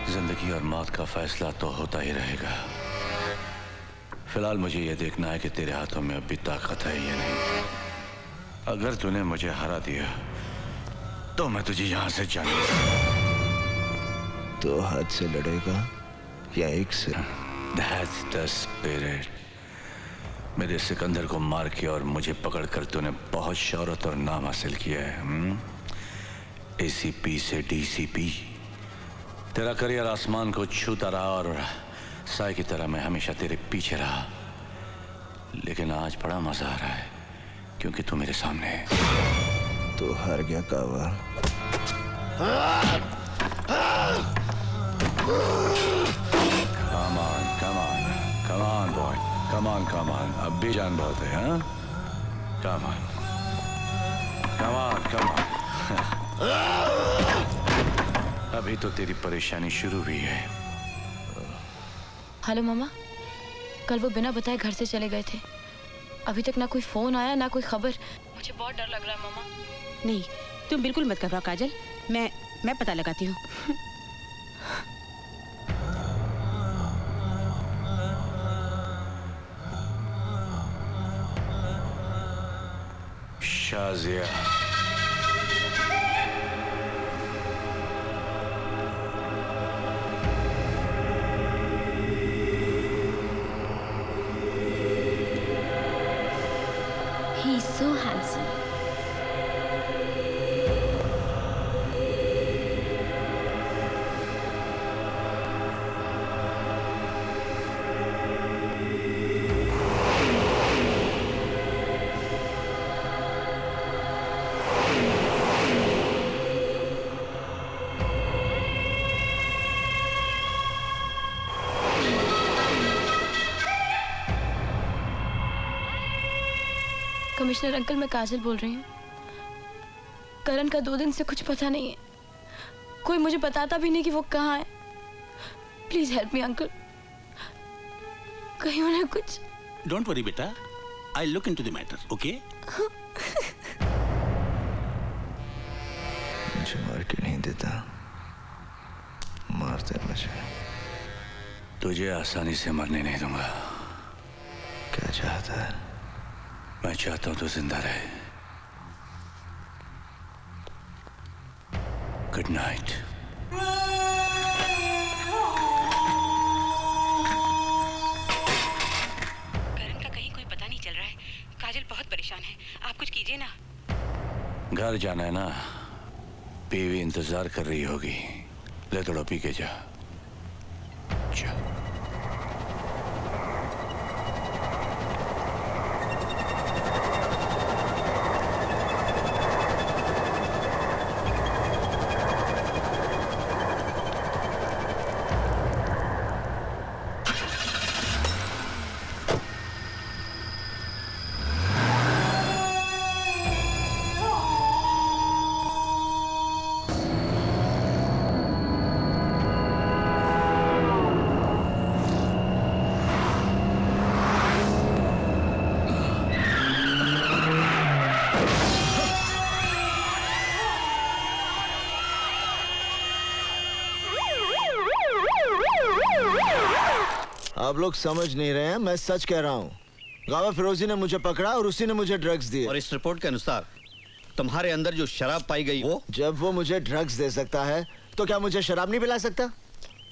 जिंदगी और मौत का फैसला तो होता ही रहेगा। फिलहाल मुझे यह देखना है कि तेरे हाथों में अभी ताकत है या नहीं। अगर तूने मुझे हरा दिया तो मैं तुझे यहां से जाने तो हाथ से लड़ेगा या एक से? That's the spirit। मेरे सिकंदर को मार के और मुझे पकड़कर तूने बहुत शौहरत और नाम हासिल किया है। ACP से DCP। तेरा करियर आसमान को छूता रहा और साए की तरह मैं हमेशा तेरे पीछे रहा। लेकिन आज बड़ा मजा आ रहा है क्योंकि तू मेरे सामने है। तो हार गया कावा। Come on, come on, come on boy, come on, come on। अब भी जान बहुत है, हाँ? Come on, come on, come on। अभी तो तेरी परेशानी शुरू हुई है। हेलो मामा, कल वो बिना बताए घर से चले गए थे। अभी तक ना कोई फोन आया ना कोई खबर। मुझे बहुत डर लग रहा है मामा। नहीं, तुम बिल्कुल मत घबराओ काजल, मैं पता लगाती हूँ। Shazia, He's so handsome। Commissioner uncle, मैं काजल बोल रही हूँ। करण का 2 दिन से कुछ पता नहीं है। कोई मुझे बताता भी नहीं कि वो कहाँ है। Please help me uncle. कहीं उन्हें कुछ। डोंट वरी बेटा, I look into the matter, okay? मुझे मार के नहीं देता, मारते मुझे। तुझे आसानी से मरने नहीं दूंगा। क्या चाहता है? मैं चाहता हूं तू जिंदा रहे। Good night. करण का कहीं कोई पता नहीं चल रहा है। काजल बहुत परेशान है, आप कुछ कीजिए ना। घर जाना है ना, बीवी इंतजार कर रही होगी। ले थोड़ा पी के जा। आप लोग समझ नहीं रहे हैं, मैं सच कह रहा हूँ। गावा फिरोजी ने मुझे पकड़ा और उसी ने मुझे ड्रग्स दिए। और इस रिपोर्ट के अनुसार तुम्हारे अंदर जो शराब पाई गई वो? जब वो मुझे ड्रग्स दे सकता है तो क्या मुझे शराब नहीं पिला सकता?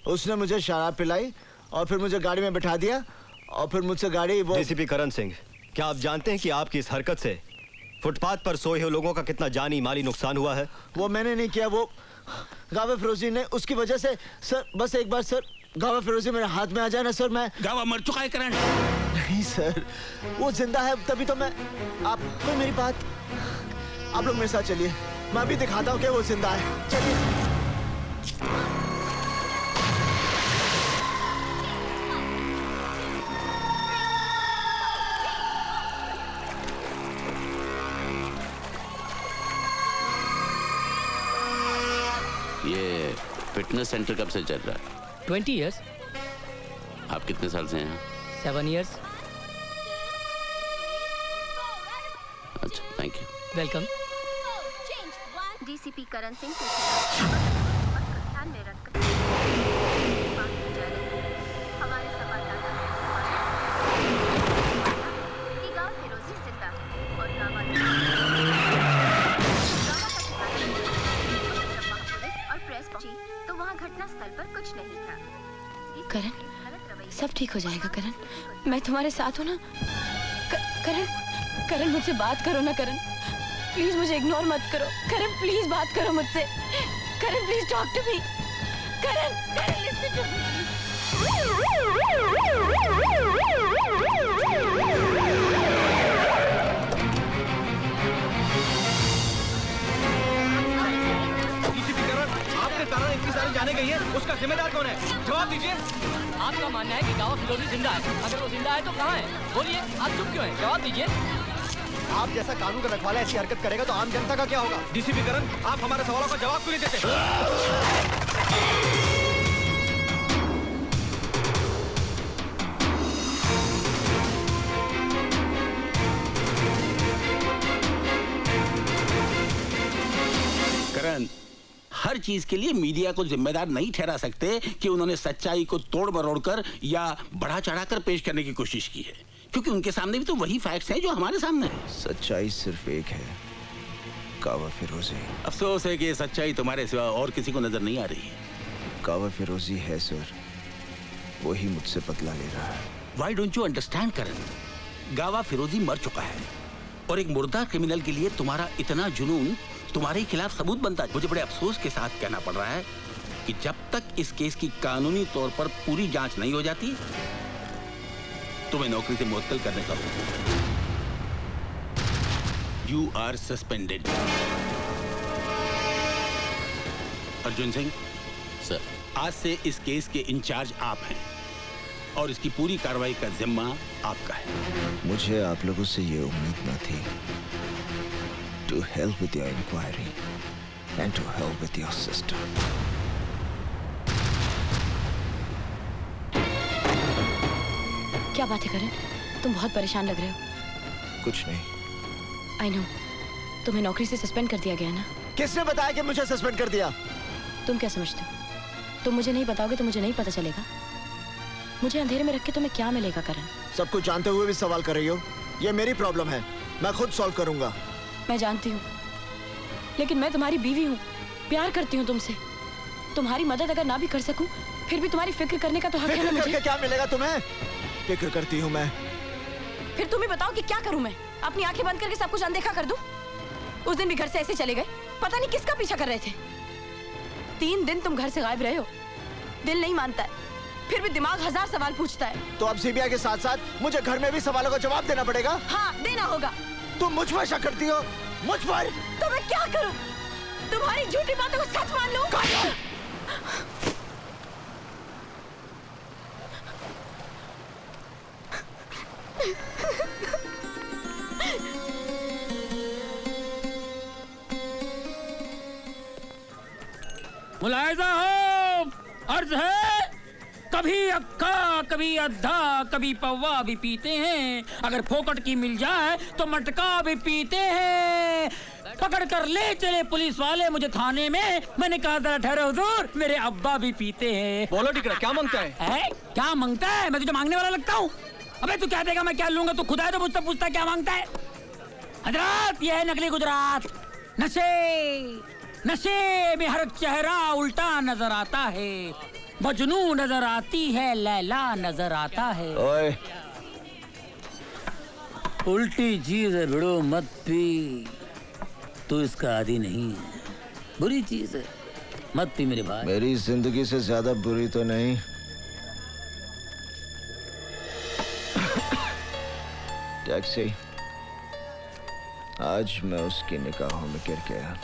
उसने मुझे शराब पिलाई और फिर मुझे गाड़ी में बिठा दिया और फिर मुझसे गाड़ी वो। DCP करण सिंह, क्या आप जानते हैं कि आपकी इस हरकत से फुटपाथ पर सोए हुए लोगों का कितना जानी माली नुकसान हुआ है? वो मैंने नहीं किया, वो गावा फिरोजी ने। उसकी वजह से सर, बस एक बार सर गावा फिरोजी मेरे हाथ में आ जाए ना सर, मैं। गावा मर चुका है करण। नहीं सर, वो जिंदा है, तभी तो मैं। आप कोई मेरी बात, आप लोग मेरे साथ चलिए, मैं अभी दिखाता हूँ कि वो जिंदा है। चलिए। ये फिटनेस सेंटर कब से चल रहा है? 20 years। आप कितने साल से हैं? 7 years। अच्छा, thank you. Welcome. DCP Karan Singh को ध्यान में रखकर करण, सब ठीक हो जाएगा करण, मैं तुम्हारे साथ हूँ ना। करण, करण मुझसे बात करो ना करण, प्लीज मुझे इग्नोर मत करो। करण प्लीज बात करो मुझसे। Karan please talk to me. Karan, Karan listen to me. आपके कारण इतनी सारी जाने गई है, उसका जिम्मेदार कौन है? जवाब दीजिए। आपका मानना है कि गावा फिरोजी जिंदा है, अगर वो जिंदा है तो कहाँ है? बोलिए, आप चुप क्यों हैं? जवाब दीजिए। आप जैसा कानून का रखवाला ऐसी हरकत करेगा तो आम जनता का क्या होगा? डीसीपी करण, आप हमारे सवालों का जवाब क्यों नहीं देते? करण, हर चीज के लिए मीडिया को जिम्मेदार नहीं ठहरा सकते कि उन्होंने सच्चाई को तोड़ मरोड़ कर या बढ़ा चढ़ाकर पेश करने की कोशिश की है, क्योंकि उनके सामने भी तो वही फैक्ट्स हैं जो हमारे सामने हैं। सच्चाई सिर्फ एक है, कावा फिरोजी। अफसोस है कि ये सच्चाई तुम्हारे सिवा और किसी को नजर नहीं आ रही है। कावा फिरोजी है सर, वही मुझसे बदला ले रहा है। Why don't you understand, करण? गावा फिरोजी मर चुका है और एक मुर्दा क्रिमिनल के लिए तुम्हारा इतना जुनून तुम्हारे खिलाफ सबूत बनता है। मुझे बड़े अफसोस के साथ कहना पड़ रहा है कि जब तक इस केस की कानूनी तौर पर पूरी जांच नहीं हो जाती, तुम्हें नौकरी से मुअत्तल करने का हुक्म। You are suspended. Arjun Singh sir, आज से इस केस के इंचार्ज आप हैं और इसकी पूरी कार्रवाई का जिम्मा आपका है। मुझे आप लोगों से ये उम्मीद न थी। To hell with your inquiry and to hell with your system. क्या बात है करण, तुम बहुत परेशान लग रहे हो। कुछ नहीं। आई नो, तुम्हें नौकरी से सस्पेंड कर दिया गया ना। किसने बताया कि मुझे सस्पेंड कर दिया? तुम क्या समझते हो, तुम मुझे नहीं बताओगे तो मुझे नहीं पता चलेगा? मुझे अंधेरे में रख के तुम्हें क्या मिलेगा करण? सब कुछ जानते हुए भी सवाल कर रही हो। ये मेरी प्रॉब्लम है, मैं खुद सॉल्व करूंगा। मैं जानती हूँ, लेकिन मैं तुम्हारी बीवी हूँ, प्यार करती हूँ तुमसे। तुम्हारी मदद अगर ना भी कर सकूं, फिर भी तुम्हारी फिक्र करने का तो हक है ना मुझे। फिक्र करके क्या मिलेगा तुम्हें? फिक्र करती हूँ मैं। फिर तुम ही बताओ कि क्या करूं मैं? अपनी आंखें बंद करके सब कुछ अनदेखा कर दूं? उस दिन भी घर से ऐसे चले गए, पता नहीं किसका पीछा कर रहे थे। 3 दिन तुम घर से गायब रहे हो, दिल नहीं मानता है, फिर भी दिमाग 1000 सवाल पूछता है। तो अब सीबीआई के साथ साथ मुझे घर में भी सवालों का जवाब देना पड़ेगा? हाँ, देना होगा। तुम मुझ पर शक करती हो? मुझ पर? तो मैं क्या करूं? तुम्हारी झूठी बातों को सच मान लूं? मुलाहिजा हो, अर्ज है, कभी अक्का कभी अद्धा कभी पौवा भी पीते हैं, अगर फोकट की मिल जाए तो मटका भी पीते हैं। पकड़ कर ले चले पुलिस वाले मुझे थाने में, मैंने कहा जरा ठहरो हुजूर, मेरे अब्बा भी पीते हैं। बोलो टिकरा, क्या मांगता है? क्या मांगता है? मैं तुझे मांगने वाला लगता हूँ? अबे तू क्या देगा, मैं क्या लूंगा? तू खुदा है तो मुझसे पूछता क्या मांगता है? हजरात, ये है नकली गुजरात। नशे में हर चेहरा उल्टा नजर आता है, मजनू नजर आती है, लैला नजर आता है। ओए, उल्टी चीज है भिड़ो मत पी, तू इसका आदी नहीं है, बुरी चीज है, मत पी मेरे भाई। मेरी जिंदगी से ज्यादा बुरी तो नहीं। टैक्सी। आज मैं उसकी निगाहों में गिर गया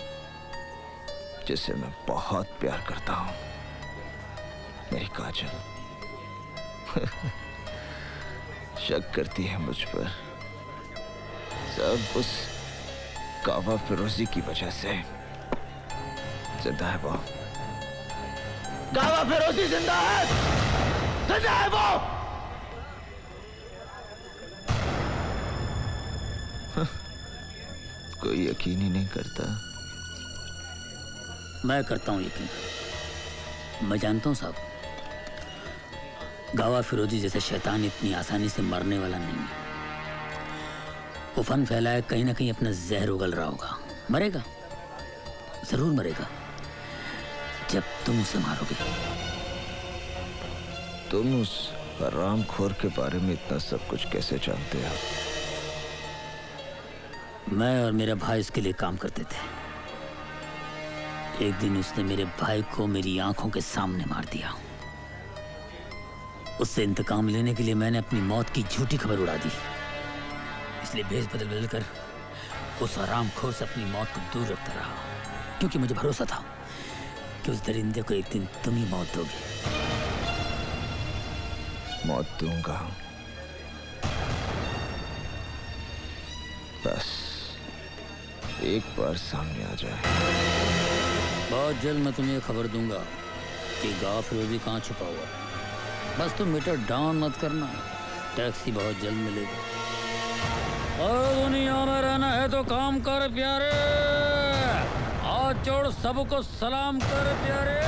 जिसे मैं बहुत प्यार करता हूँ, मेरी काजल। शक करती है मुझ पर, सब उस कावा फिरोजी की वजह से। जिंदा है वो, कावा फिरोजी जिंदा है, जिंदा है वो। कोई यकीन ही नहीं करता। मैं करता हूँ यकीन, मैं जानता हूँ साहब, गावा फिरोजी जैसे शैतान इतनी आसानी से मरने वाला नहीं है। वो फन फैलाए कहीं ना कहीं अपना जहर उगल रहा होगा, मरेगा, जरूर मरेगा, जब तुम उसे मारोगे। तुम उस हरामखोर के बारे में इतना सब कुछ कैसे जानते हो? मैं और मेरा भाई इसके लिए काम करते थे। एक दिन उसने मेरे भाई को मेरी आंखों के सामने मार दिया। उससे इंतकाम लेने के लिए मैंने अपनी मौत की झूठी खबर उड़ा दी। इसलिए भेष बदल बदल कर उस हरामखोर से अपनी मौत को दूर रखता रहा, क्योंकि मुझे भरोसा था कि उस दरिंदे को एक दिन तुम ही मौत दोगे। मौत दूंगा, बस एक बार सामने आ जाए। बहुत जल्द मैं तुम्हें खबर दूंगा कि गाँव फिरोजी कहाँ छुपा हुआ है। बस तुम मीटर डाउन मत करना, टैक्सी बहुत जल्द मिलेगा। और दुनिया में रहना है तो काम कर प्यारे, हाथ जोड़ सबको सलाम कर प्यारे।